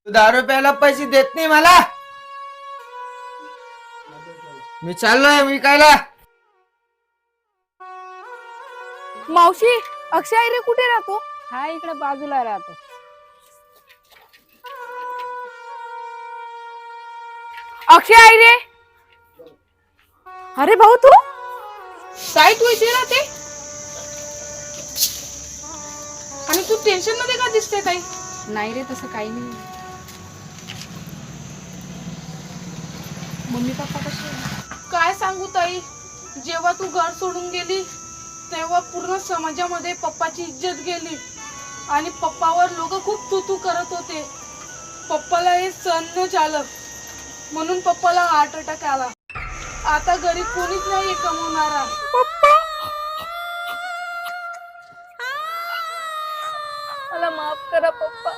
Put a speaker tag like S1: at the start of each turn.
S1: तू दारू प्यायला पैसे देत नाही मला. मी चाललोय विकायला.
S2: मावशी, अक्षय आयरे कुठे राहतो?
S3: हा इकडे बाजूला राहतो.
S2: अक्षय आयरे, अरे भाऊ तू काय तू इथे राहते आणि तू टेन्शन मध्ये का दिसते? काही
S3: नाही रे, तसं काही नाही.
S2: मम्मी पप्पा कसे? काय सांगू ताई, जेव्हा तू घर सोडून गेली तेव्हा पूर्ण समाजामध्ये पप्पाची इज्जत गेली आणि पप्पावर लोक खूप तू करत होते. पप्पाला हे सहन न झालं म्हणून पप्पाला हार्ट अटॅक आला. आता घरी कोणीच नाही कमवणारा. पप्पा मला माफ करा पप्पा.